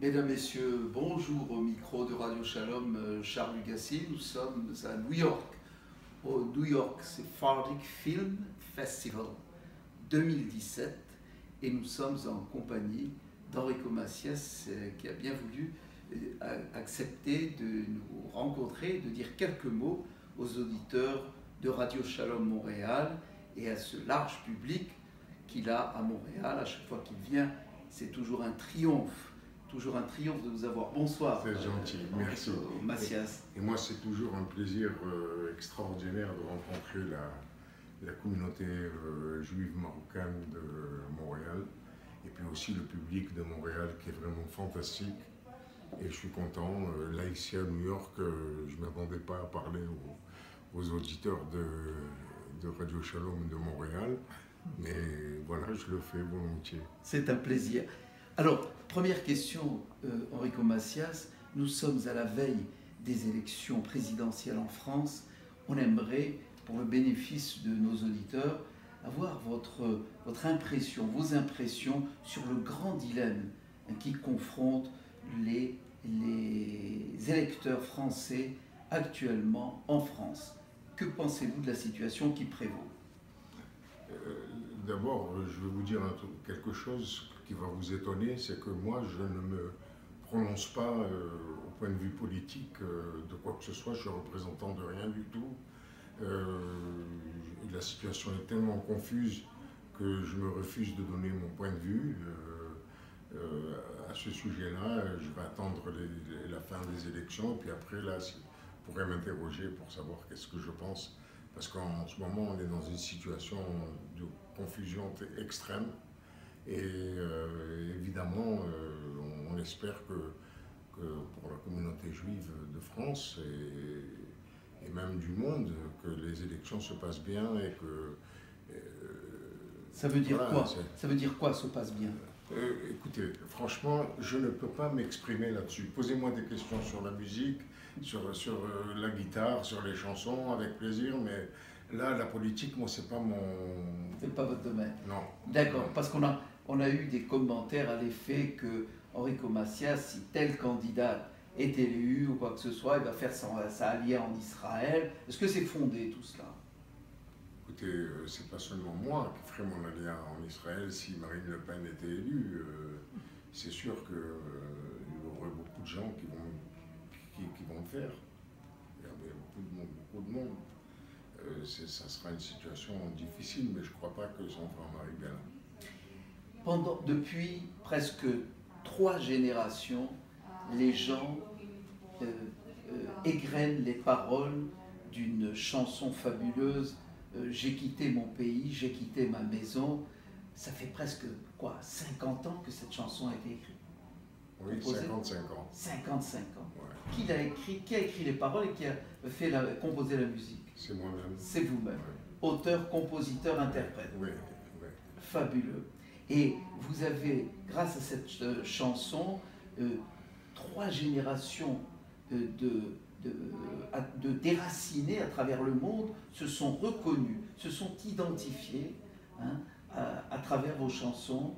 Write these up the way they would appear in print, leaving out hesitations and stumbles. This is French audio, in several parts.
Mesdames, Messieurs, bonjour au micro de Radio Shalom, Charles Lugassi. Nous sommes à New York, au New York Sephardic Film Festival 2017 et nous sommes en compagnie d'Enrico Macias qui a bien voulu accepter de nous rencontrer, de dire quelques mots aux auditeurs de Radio Shalom Montréal et à ce large public qu'il a à Montréal. À chaque fois qu'il vient, c'est toujours un triomphe de vous avoir. Bonsoir. C'est gentil, merci. Macias. Et moi, c'est toujours un plaisir extraordinaire de rencontrer la communauté juive marocaine de Montréal et puis aussi le public de Montréal qui est vraiment fantastique. Et je suis content. Là, ici à New York, je ne m'attendais pas à parler aux auditeurs de Radio Shalom de Montréal, mais voilà, je le fais volontiers. C'est un plaisir. Alors, première question, Enrico Macias, nous sommes à la veille des élections présidentielles en France. On aimerait, pour le bénéfice de nos auditeurs, avoir votre impression, vos impressions sur le grand dilemme qui confronte les électeurs français actuellement en France. Que pensez-vous de la situation qui prévaut? D'abord, je vais vous dire quelque chose qui va vous étonner, c'est que moi, je ne me prononce pas au point de vue politique de quoi que ce soit, je suis représentant de rien du tout. La situation est tellement confuse que je me refuse de donner mon point de vue à ce sujet-là. Je vais attendre la fin des élections, et puis après, là, vous pourrez m'interroger pour savoir qu'est-ce que je pense. Parce qu'en ce moment, on est dans une situation de confusion extrême. Et évidemment, on espère que pour la communauté juive de France et même du monde, que les élections se passent bien et que... ça veut dire voilà, quoi? Ça veut dire quoi, se passe bien? Écoutez, franchement, je ne peux pas m'exprimer là-dessus. Posez-moi des questions sur la musique, sur la guitare, sur les chansons, avec plaisir, mais là, la politique, moi, c'est pas mon... C'est pas votre domaine? Non. D'accord, parce qu'on a eu des commentaires à l'effet que Enrico Macias, si tel candidat est élu ou quoi que ce soit, il va faire sa alliée en Israël. Est-ce que c'est fondé tout cela? Écoutez, c'est pas seulement moi qui ferai mon allié en Israël si Marine Le Pen était élue. C'est sûr qu'il y aurait beaucoup de gens qui vont le faire. Il y a beaucoup de monde. Ça sera une situation difficile, mais je ne crois pas que ça en fera arriver là. Depuis presque 3 générations, les gens égrènent les paroles d'une chanson fabuleuse. J'ai quitté mon pays, j'ai quitté ma maison. Ça fait presque, 50 ans que cette chanson a été écrite? Oui, composée? 55 ans. 55 ans. Ouais. Qui a écrit les paroles et qui a composé la musique? C'est moi-même. C'est vous-même. Ouais. Auteur, compositeur, interprète. Oui. Fabuleux. Et vous avez, grâce à cette chanson, 3 générations de déracinés à travers le monde se sont reconnus, se sont identifiés à travers vos chansons.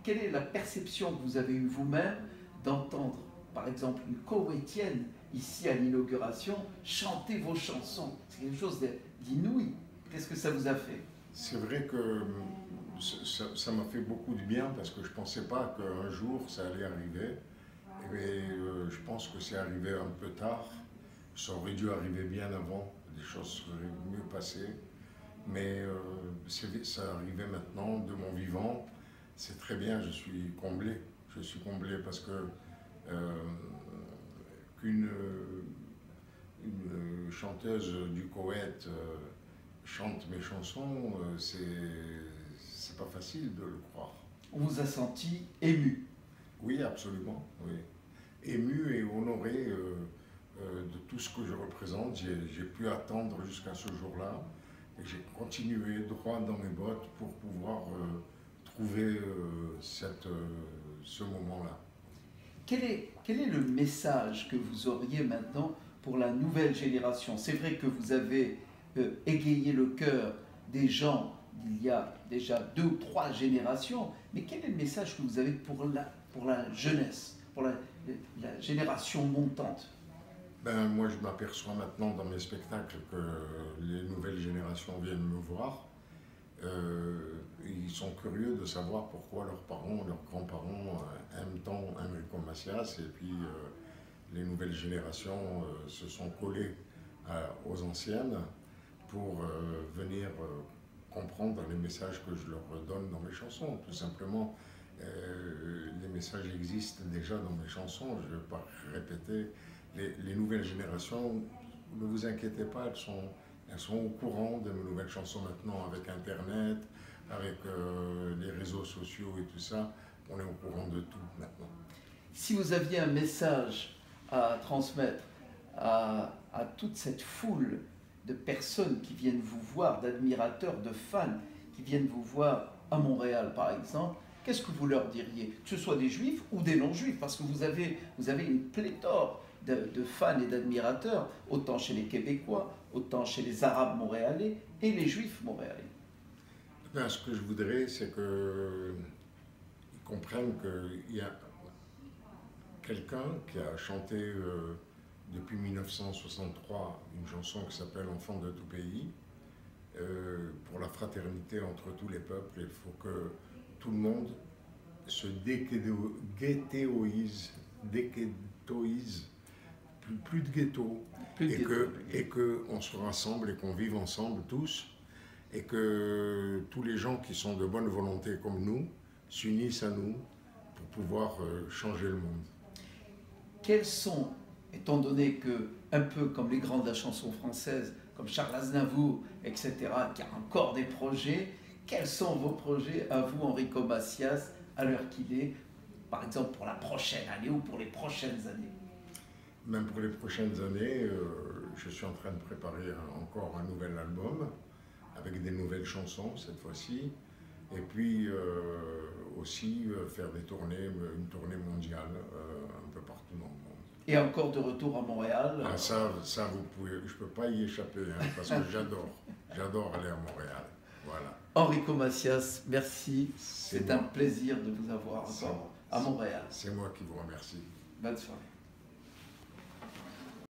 Quelle est la perception que vous avez eue vous-même d'entendre, par exemple, une Koweïtienne ici à l'inauguration chanter vos chansons? C'est quelque chose d'inouï. Qu'est-ce que ça vous a fait? C'est vrai que ça m'a fait beaucoup de bien parce que je ne pensais pas qu'un jour ça allait arriver. Et je pense que c'est arrivé un peu tard. Ça aurait dû arriver bien avant. Les choses seraient mieux passées. Mais ça arrivait maintenant de mon vivant. C'est très bien, je suis comblé. Je suis comblé parce que qu'une chanteuse du Koweït chante mes chansons, c'est pas facile de le croire. On vous a senti ému? Oui, absolument, oui. Ému et honoré de tout ce que je représente. J'ai pu attendre jusqu'à ce jour-là et j'ai continué droit dans mes bottes pour pouvoir trouver ce moment-là. Quel est le message que vous auriez maintenant pour la nouvelle génération? C'est vrai que vous avez égayé le cœur des gens il y a déjà 2 ou 3 générations, mais quel est le message que vous avez pour la jeunesse, pour la génération montante? Ben, moi, je m'aperçois maintenant dans mes spectacles que les nouvelles générations viennent me voir. Ils sont curieux de savoir pourquoi leurs parents, leurs grands-parents aiment tant Enrico Macias, et puis les nouvelles générations se sont collées aux anciennes pour venir comprendre les messages que je leur donne dans mes chansons. Tout simplement, les messages existent déjà dans mes chansons, je ne vais pas répéter. Les nouvelles générations, ne vous inquiétez pas, elles sont au courant de mes nouvelles chansons maintenant avec Internet, avec les réseaux sociaux et tout ça. On est au courant de tout maintenant. Si vous aviez un message à transmettre à toute cette foule de personnes qui viennent vous voir, d'admirateurs, de fans, qui viennent vous voir à Montréal par exemple, qu'est-ce que vous leur diriez? Que ce soit des juifs ou des non-juifs, parce que vous avez une pléthore de fans et d'admirateurs, autant chez les Québécois, autant chez les Arabes montréalais et les Juifs montréalais. Ben, ce que je voudrais, c'est qu'ils comprennent qu'il y a quelqu'un qui a chanté depuis 1963 une chanson qui s'appelle « Enfant de tout pays », pour la fraternité entre tous les peuples. Il faut que tout le monde se déghettoise, plus de ghetto, et qu'on se rassemble et qu'on vive ensemble tous, et que tous les gens qui sont de bonne volonté comme nous s'unissent à nous pour pouvoir changer le monde. Quels sont, étant donné que, un peu comme les grands de la chanson française, comme Charles Aznavour, etc., qui a encore des projets, quels sont vos projets à vous, Enrico Macias, à l'heure qu'il est, par exemple pour la prochaine année ou pour les prochaines années? Même pour les prochaines années, je suis en train de préparer encore un nouvel album, avec des nouvelles chansons cette fois-ci, et puis aussi faire des tournées, une tournée mondiale un peu partout dans le monde. Et encore de retour à Montréal? Ah, ça vous pouvez, je ne peux pas y échapper, hein, parce que j'adore aller à Montréal. Voilà. Enrico Macias, merci. C'est un plaisir de vous avoir encore à Montréal. C'est moi qui vous remercie. Bonne soirée.